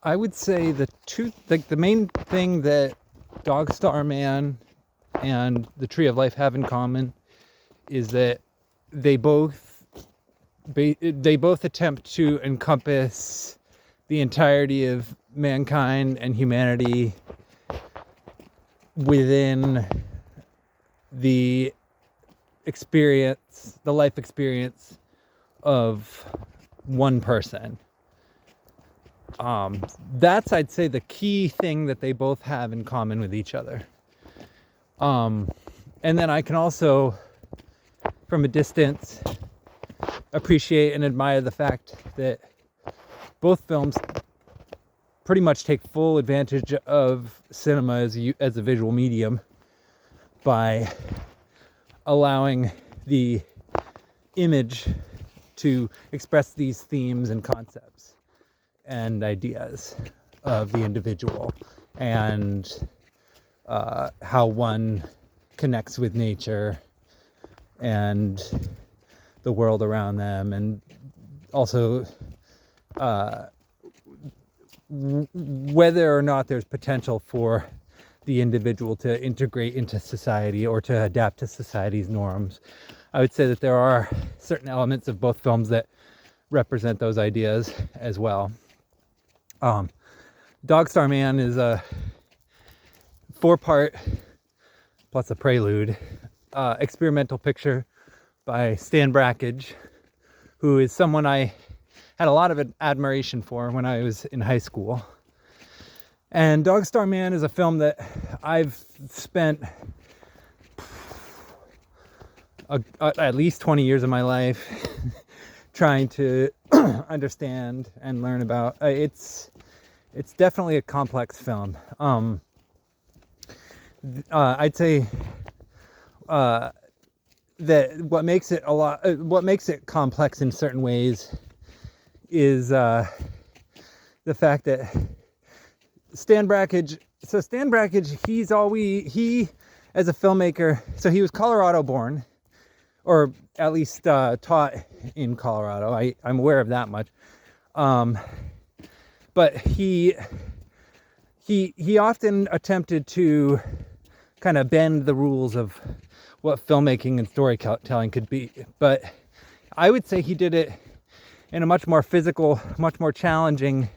I would say the main thing that Dog Star Man and the Tree of Life have in common is that they both they both attempt to encompass the entirety of mankind and humanity within the the life experience of one person. That's, I'd say, the key thing that they both have in common with each other. And then I can also, from a distance, appreciate and admire the fact that both films pretty much take full advantage of cinema as a visual medium by allowing the image to express these themes and concepts and ideas of the individual and how one connects with nature and the world around them, and also whether or not there's potential for the individual to integrate into society or to adapt to society's norms. I would say that there are certain elements of both films that represent those ideas as well. Dog Star Man is a 4-part plus a prelude experimental picture by Stan Brakhage, who is someone I had a lot of admiration for when I was in high school. And Dog Star Man is a film that I've spent at least 20 years of my life trying to understand and learn about. It's definitely a complex film. I'd say that what makes it complex in certain ways is the fact that Stan Brakhage, he as a filmmaker, so he was Colorado born, or at least taught in Colorado. I'm aware of that much. But he often attempted to kind of bend the rules of what filmmaking and storytelling could be. But I would say he did it in a much more physical, much more challenging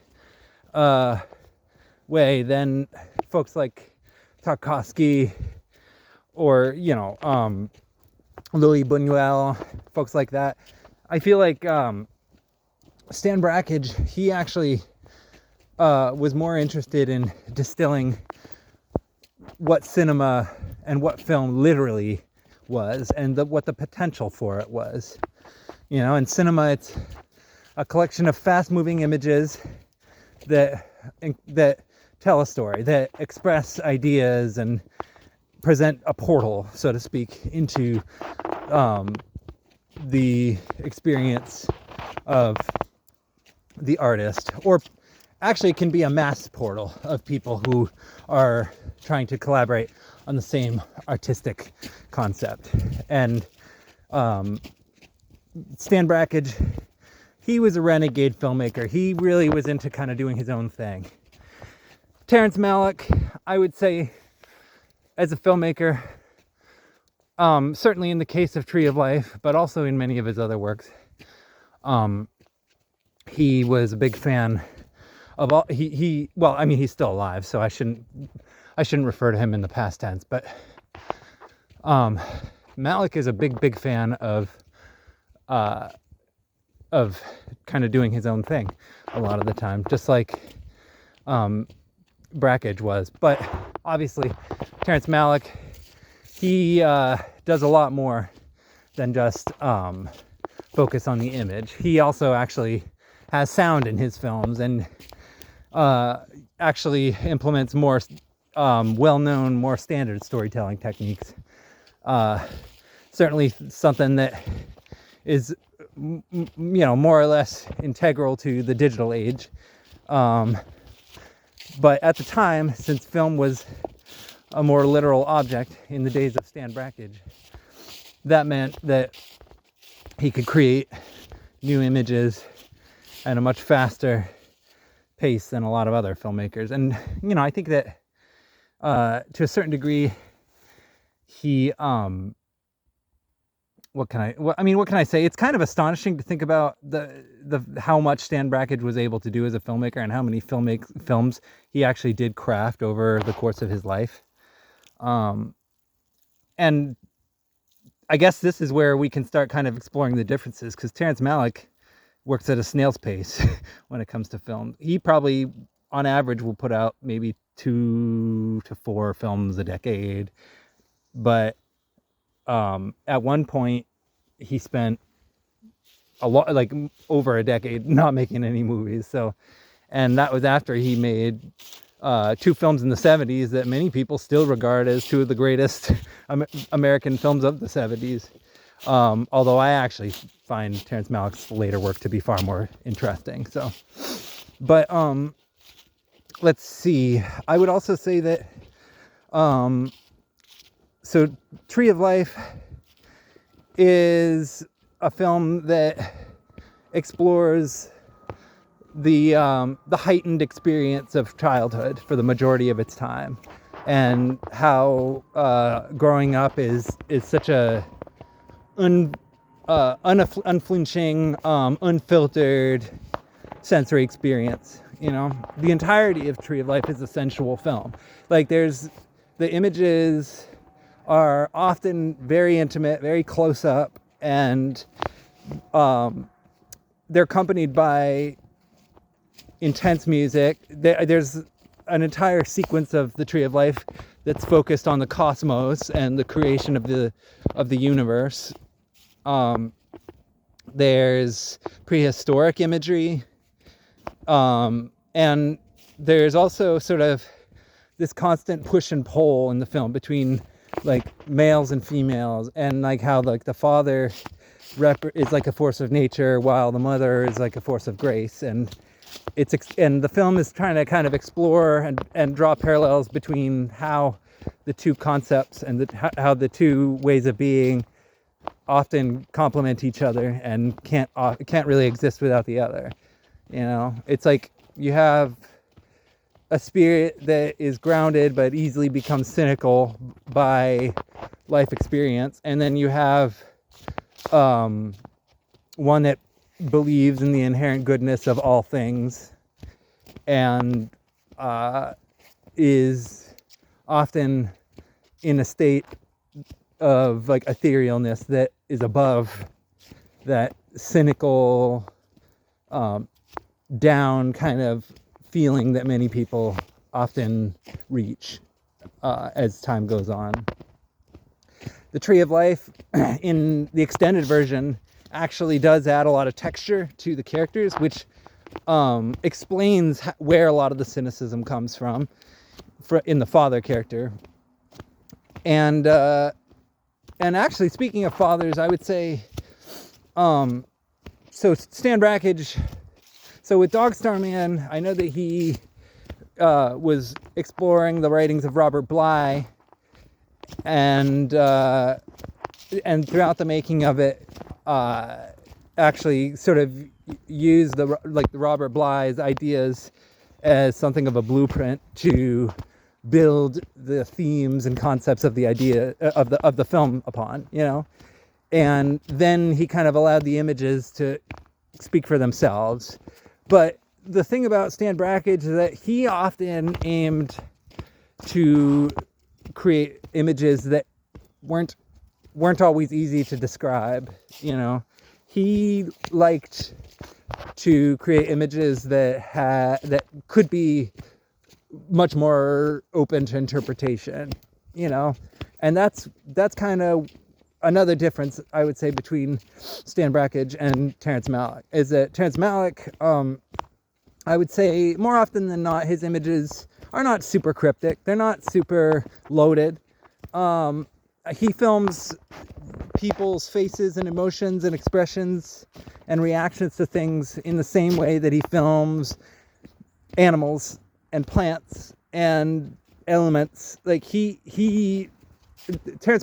way than folks like Tarkovsky or, Louis Buñuel, folks like that. I feel like Stan Brakhage, he actually was more interested in distilling what cinema and what film literally was, and what the potential for it was. In cinema, it's a collection of fast-moving images that tell a story, that express ideas and present a portal, so to speak, into the experience of the artist, or actually it can be a mass portal of people who are trying to collaborate on the same artistic concept. And Stan Brakhage, he was a renegade filmmaker. He really was into kind of doing his own thing. Terrence Malick, I would say, as a filmmaker, certainly in the case of Tree of Life, but also in many of his other works, he was a big fan of all. He's still alive, so I shouldn't refer to him in the past tense. But Malick is a big fan of kind of doing his own thing a lot of the time, just like Brakhage was. But obviously, Terrence Malick, he does a lot more than just focus on the image. He also actually has sound in his films, and actually implements more well-known, more standard storytelling techniques. Certainly something that is, more or less integral to the digital age. But at the time, since film was a more literal object in the days of Stan Brakhage, that meant that he could create new images at a much faster pace than a lot of other filmmakers. And, you know, I think that to a certain degree, he, what can I say? It's kind of astonishing to think about the how much Stan Brakhage was able to do as a filmmaker and how many films he actually did craft over the course of his life. And I guess this is where we can start kind of exploring the differences, because Terrence Malick works at a snail's pace when it comes to film. He probably, on average, will put out maybe 2 to 4 films a decade. But at one point, he spent a lot, like over a decade, not making any movies. So, and that was after he made 2 films in the 70s that many people still regard as 2 of the greatest American films of the 70s. Although I actually find Terrence Malick's later work to be far more interesting. So, but let's see. I would also say that so Tree of Life is a film that explores the heightened experience of childhood for the majority of its time, and how growing up is such a unflinching, unfiltered sensory experience. You know, the entirety of Tree of Life is a sensual film. Like, the images are often very intimate, very close up, and they're accompanied by intense music. There's an entire sequence of the Tree of Life that's focused on the cosmos and the creation of the universe. There's prehistoric imagery, and there's also sort of this constant push and pull in the film between like males and females, and like how like the father is like a force of nature while the mother is like a force of grace. And the film is trying to kind of explore and draw parallels between how the 2 concepts and how the 2 ways of being often complement each other and can't really exist without the other. You know, it's like you have a spirit that is grounded but easily becomes cynical by life experience, and then you have one that believes in the inherent goodness of all things and is often in a state of like etherealness that is above that cynical down kind of feeling that many people often reach as time goes on. The Tree of Life in the extended version actually does add a lot of texture to the characters, which explains where a lot of the cynicism comes from in the father character. And actually, speaking of fathers, I would say, so Stan Brakhage, so with Dog Star Man, I know that he was exploring the writings of Robert Bly, and throughout the making of it, actually sort of used the Robert Bly's ideas as something of a blueprint to build the themes and concepts of the idea of the film upon, you know. And then he kind of allowed the images to speak for themselves. But the thing about Stan Brakhage is that he often aimed to create images that weren't always easy to describe, you know. He liked to create images that could be much more open to interpretation, you know. And that's kind of another difference, I would say, between Stan Brakhage and Terrence Malick, is that Terrence Malick, I would say more often than not, his images are not super cryptic. They're not super loaded. He films people's faces and emotions and expressions and reactions to things in the same way that he films animals and plants and elements. Like Terrence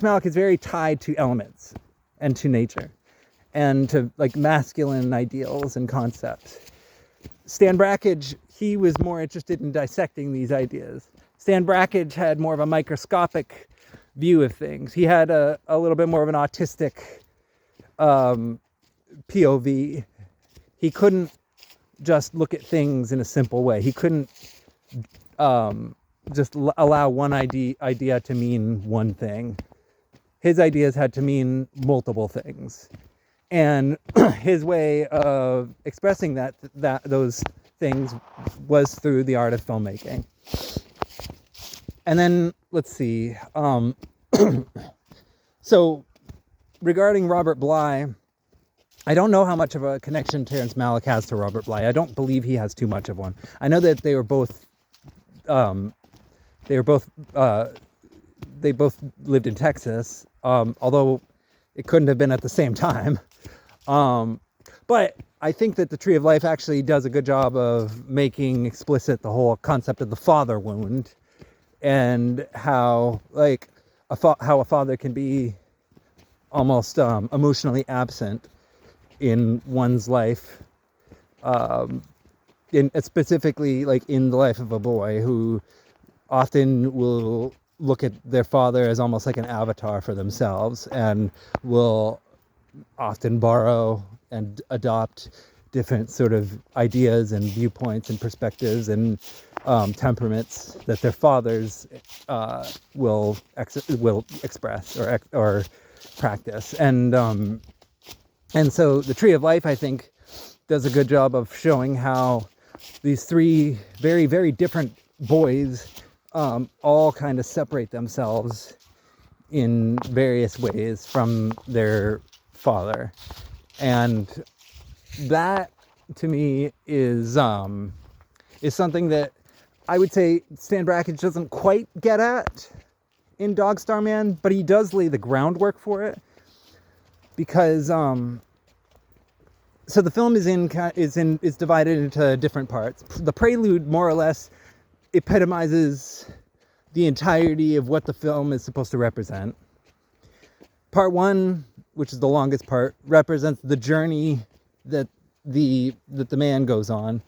Malick is very tied to elements and to nature and to like masculine ideals and concepts. Stan Brakhage, he was more interested in dissecting these ideas. Stan Brakhage had more of a microscopic view of things. He had a little bit more of an autistic POV. He couldn't just look at things in a simple way. He couldn't just allow one idea to mean one thing. His ideas had to mean multiple things. And his way of expressing those things was through the art of filmmaking. And then, let's see. So, regarding Robert Bly, I don't know how much of a connection Terrence Malick has to Robert Bly. I don't believe he has too much of one. I know that they both lived in Texas, although it couldn't have been at the same time. But I think that The Tree of Life actually does a good job of making explicit the whole concept of the father wound, and how how a father can be almost emotionally absent in one's life, specifically like in the life of a boy who often will look at their father as almost like an avatar for themselves, and will often borrow and adopt different sort of ideas and viewpoints and perspectives and temperaments that their fathers will express or practice. And so The Tree of Life, I think, does a good job of showing how these three very, very different boys all kind of separate themselves in various ways from their father. And that, to me, is something that I would say Stan Brakhage doesn't quite get at in Dog Star Man, but he does lay the groundwork for it. Because so the film is divided into different parts. The prelude more or less epitomizes the entirety of what the film is supposed to represent. Part 1, which is the longest part, represents the journey that the man goes on,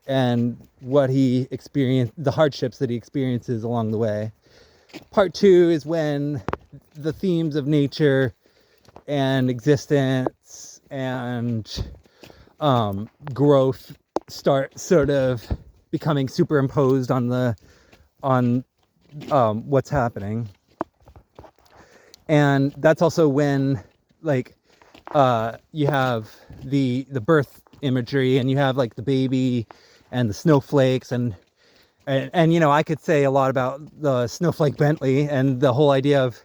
and what he experienced, the hardships that he experiences along the way. Part 2 is when the themes of nature and existence and growth start sort of becoming superimposed on what's happening. And that's also when you have the birth imagery, and you have like the baby and the snowflakes, and I could say a lot about the Snowflake Bentley and the whole idea of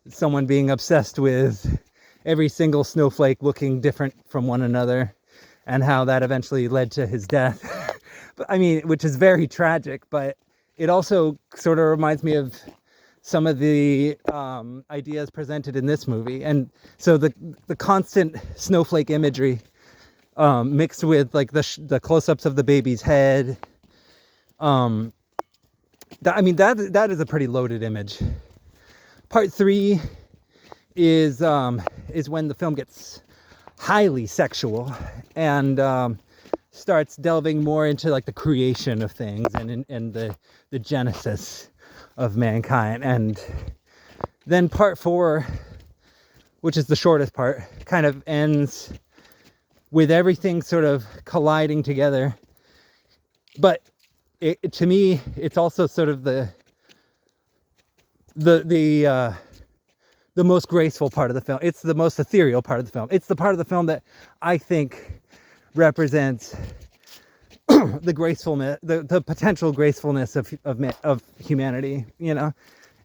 someone being obsessed with every single snowflake looking different from one another, and how that eventually led to his death. Which is very tragic, but it also sort of reminds me of some of the ideas presented in this movie. And so the constant snowflake imagery mixed with like the close-ups of the baby's head, that is a pretty loaded image. Part 3 is when the film gets highly sexual and starts delving more into like the creation of things and the genesis of mankind. And then part 4, which is the shortest part, kind of ends with everything sort of colliding together. But to me, it's also sort of the most graceful part of the film. It's the most ethereal part of the film. It's the part of the film that I think represents the gracefulness, the potential gracefulness of humanity.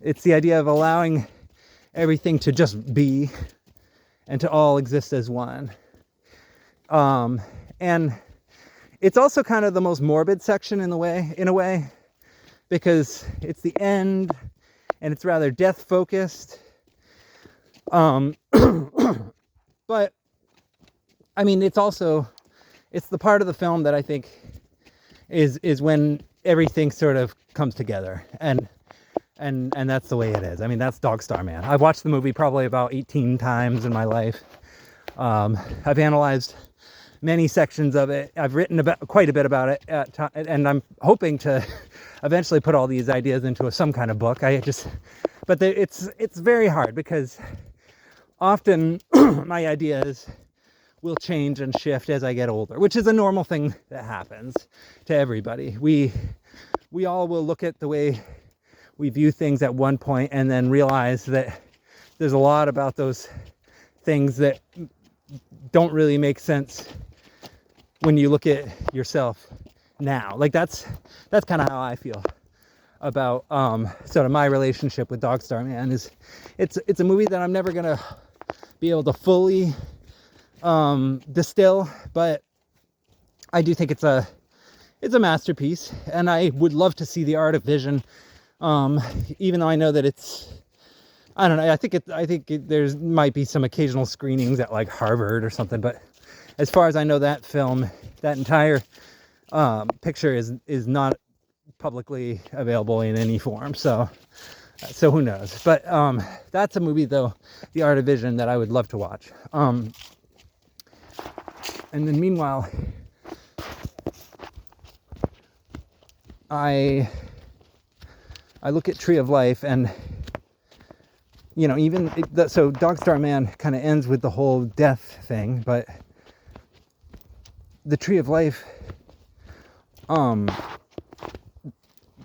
It's the idea of allowing everything to just be and to all exist as one. And it's also kind of the most morbid section in a way, because it's the end and it's rather death focused. But it's the part of the film that I think is when everything sort of comes together, and that's the way it is. That's Dog Star Man. I've watched the movie probably about 18 times in my life. I've analyzed many sections of it. I've written about quite a bit about it, and I'm hoping to eventually put all these ideas into some kind of book. But it's very hard because often my ideas will change and shift as I get older, which is a normal thing that happens to everybody. We all will look at the way we view things at one point and then realize that there's a lot about those things that don't really make sense when you look at yourself now. Like that's kind of how I feel about sort of my relationship with Dogstar Man. Is it's a movie that I'm never gonna be able to fully distill, but I do think it's a masterpiece, and I would love to see the art of vision, even though I know that I don't know, I think there's might be some occasional screenings at like Harvard or something, but as far as I know, that film, that entire picture is not publicly available in any form, so who knows. But that's a movie, though, The Art of Vision, that I would love to watch. And then meanwhile, I look at Tree of Life, and so Dogstar Man kind of ends with the whole death thing, but the Tree of Life,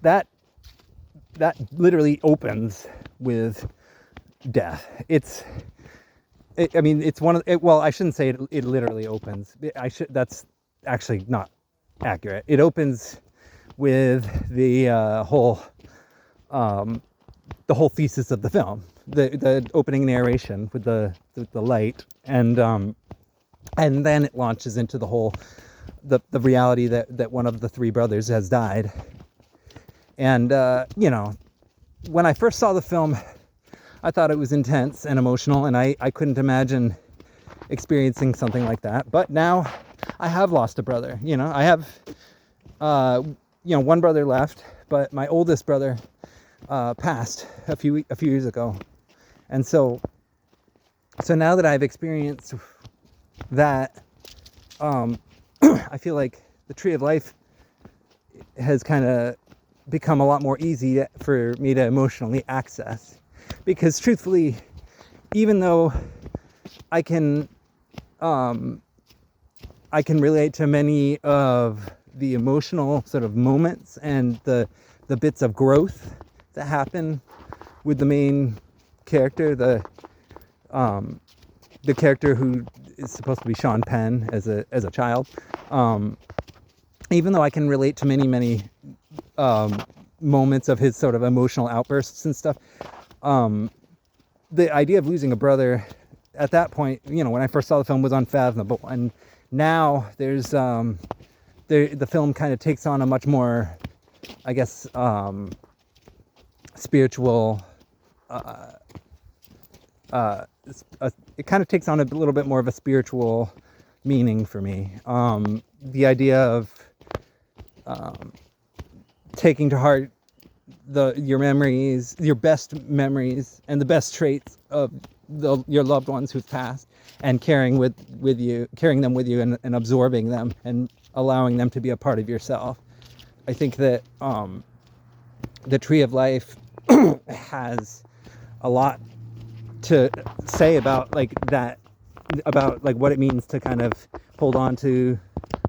that literally opens with death. It's one of well, I shouldn't say it literally opens. That's actually not accurate. It opens with the whole thesis of the film, the opening narration with the light, and then it launches into the whole the reality that one of the three brothers has died. And when I first saw the film, I thought it was intense and emotional, and I couldn't imagine experiencing something like that. But now I have lost a brother. I have one brother left, but my oldest brother passed a few years ago. And so now that I've experienced that, I feel like the Tree of Life has kind of become a lot more easy for me to emotionally access, because truthfully, even though I can relate to many of the emotional sort of moments and the bits of growth that happen with the main character, the character who is supposed to be Sean Penn as a child, even though I can relate to many moments of his sort of emotional outbursts and stuff, the idea of losing a brother at that point, when I first saw the film, was unfathomable. And now there's the film kind of takes on a much more, I guess, spiritual, it kind of takes on a little bit more of a spiritual meaning for me. The idea of taking to heart your memories, your best memories, and the best traits of your loved ones who've passed, and carrying them with you, and absorbing them, and allowing them to be a part of yourself. I think that the Tree of Life has a lot to say about what it means to kind of hold on to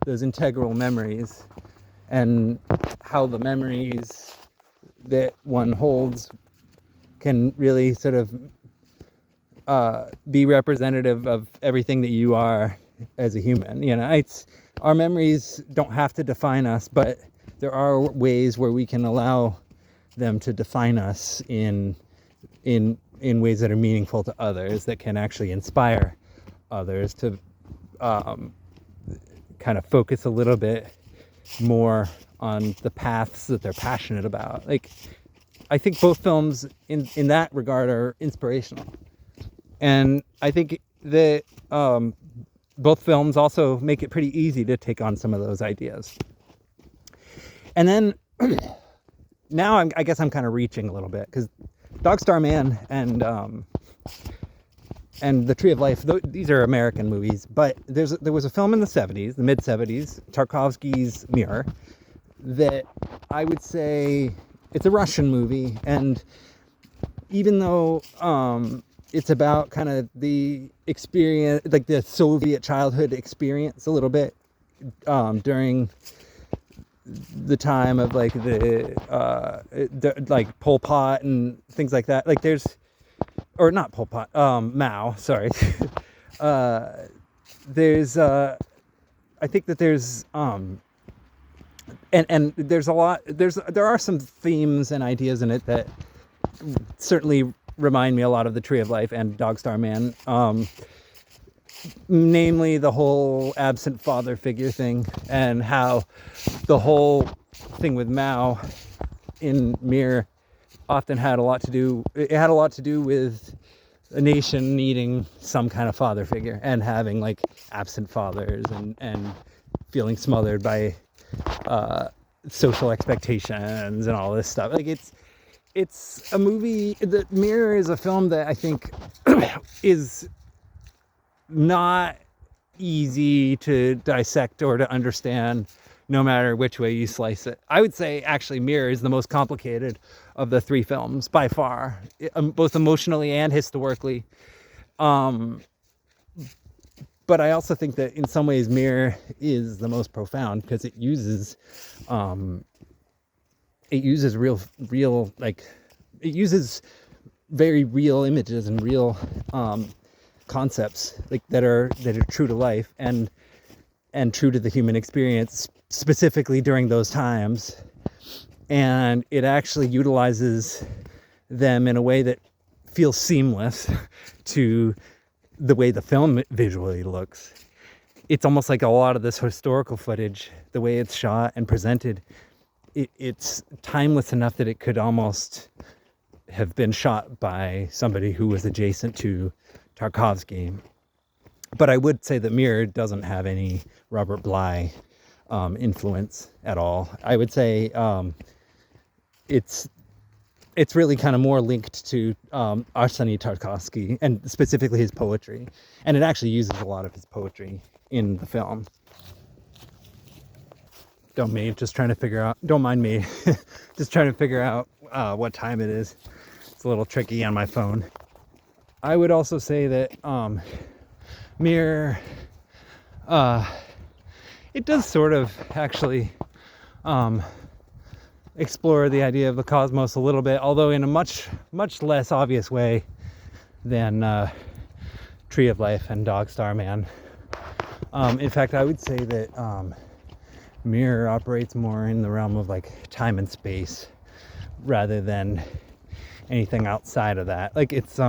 those integral memories, and how the memories that one holds can really sort of be representative of everything that you are as a human. Our memories don't have to define us, but there are ways where we can allow them to define us in ways that are meaningful to others, that can actually inspire others to kind of focus a little bit more on the paths that they're passionate about. Like, I think both films in that regard are inspirational. And I think that both films also make it pretty easy to take on some of those ideas. And then now I guess I'm kind of reaching a little bit, because Dogstar Man and The Tree of Life, these are American movies, but there was a film in the 70s, the mid-70s, Tarkovsky's Mirror, that I would say it's a Russian movie, and even though it's about kind of the experience, like the Soviet childhood experience a little bit during the time of like like Pol Pot and things like that. Like or not Pol Pot, Mao, sorry. There's I think that there's and there's a lot, there are some themes and ideas in it that certainly remind me a lot of The Tree of Life and Dog Star Man. Namely the whole absent father figure thing, and how the whole thing with Mao in Mirror often had a lot to do with a nation needing some kind of father figure and having like absent fathers and feeling smothered by social expectations and all this stuff. Like it's a movie. The Mirror is a film that I think is not easy to dissect or to understand, no matter which way you slice it. I would say actually Mirror is the most complicated of the three films by far, both emotionally and historically. But I also think that in some ways Mirror is the most profound because it uses real like it uses very real images and real concepts like that are true to life and true to the human experience, specifically during those times, and it actually utilizes them in a way that feels seamless to the way the film visually looks. It's almost like a lot of this historical footage, the way it's shot and presented, it's timeless enough that it could almost have been shot by somebody who was adjacent to Tarkovsky. But I would say that Mirror doesn't have any Robert Bly influence at all. I would say it's really kind of more linked to Arseny Tarkovsky and specifically his poetry, and it actually uses a lot of his poetry in the film. Don't mind me, just trying to figure out what time it is. It's a little tricky on my phone. I would also say that Mirror, it does sort of actually explore the idea of the cosmos a little bit, although in a much less obvious way than Tree of Life and Dog Star Man. In fact, I would say that Mirror operates more in the realm of like time and space rather than anything outside of that. Like it's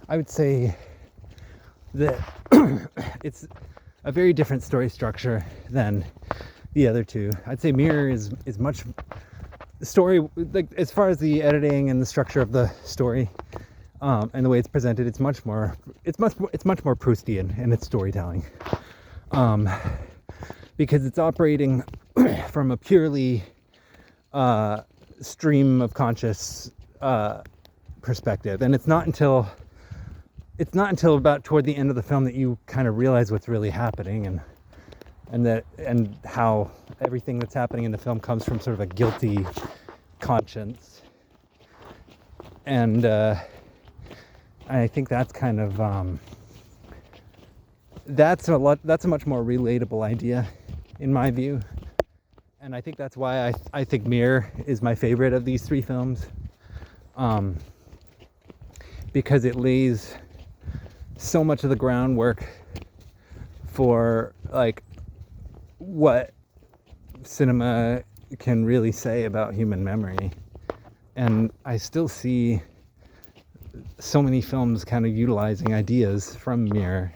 I would say that it's a very different story structure than the other two. I'd say Mirror is much story, like as far as the editing and the structure of the story and the way it's presented, it's much more Proustian in its storytelling, because it's operating from a purely stream of conscious perspective, and it's not until about toward the end of the film that you kind of realize what's really happening, and how everything that's happening in the film comes from sort of a guilty conscience. And I think that's kind of that's a much more relatable idea in my view, and I think that's why I think Mirror is my favorite of these three films, because it lays so much of the groundwork for like what cinema can really say about human memory. And I still see so many films kind of utilizing ideas from Mirror.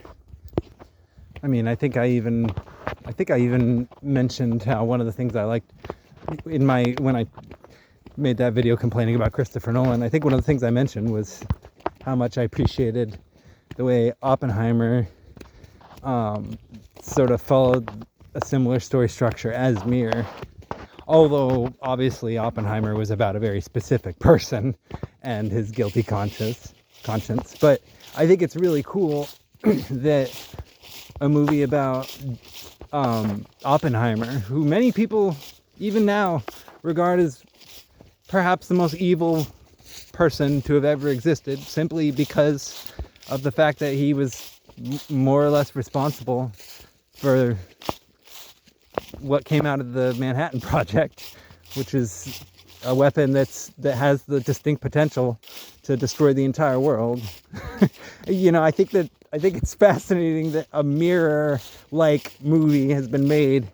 I mean, I think I even mentioned how one of the things I liked when I made that video complaining about Christopher Nolan, I think one of the things I mentioned was how much I appreciated the way Oppenheimer sort of followed a similar story structure as Mirror. Although obviously Oppenheimer was about a very specific person and his guilty conscience. conscience. But I think it's really cool that a movie about Oppenheimer, who many people even now regard as perhaps the most evil person to have ever existed, simply because of the fact that he was more or less responsible for what came out of the Manhattan Project, which is a weapon that has the distinct potential to destroy the entire world. I think it's fascinating that a mirror-like movie has been made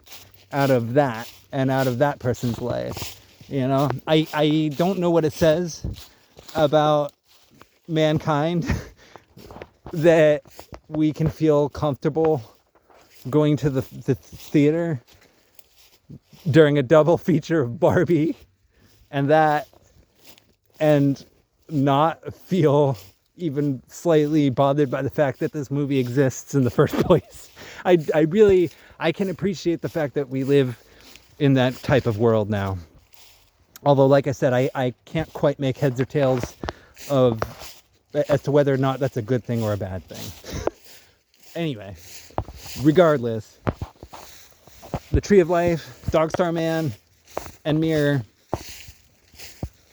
out of that and out of that person's life. I don't know what it says about mankind that we can feel comfortable going to the theater during a double feature of Barbie and not feel even slightly bothered by the fact that this movie exists in the first place. I can appreciate the fact that we live in that type of world now. Although, like I said, I can't quite make heads or tails as to whether or not that's a good thing or a bad thing. Anyway, regardless, The Tree of Life, Dog Star Man, and Mirror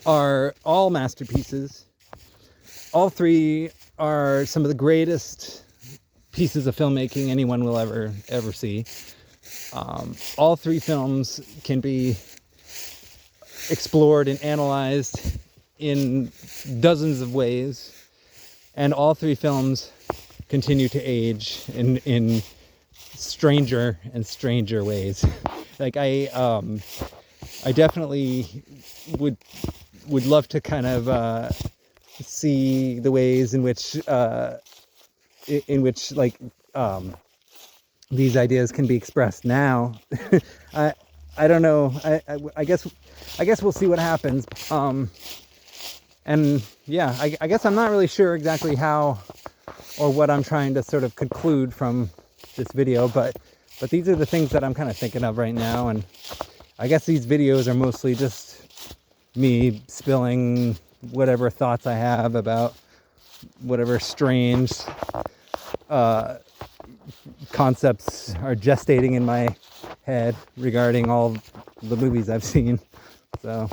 are all masterpieces. All three are some of the greatest pieces of filmmaking anyone will ever see. All three films can be explored and analyzed in dozens of ways, and all three films continue to age in stranger and stranger ways. Like I definitely would love to kind of see the ways in which these ideas can be expressed now. I don't know. I guess we'll see what happens. And yeah, I guess I'm not really sure exactly how or what I'm trying to sort of conclude from this video, but these are the things that I'm kind of thinking of right now. And I guess these videos are mostly just me spilling whatever thoughts I have about whatever strange concepts are gestating in my head regarding all the movies I've seen. So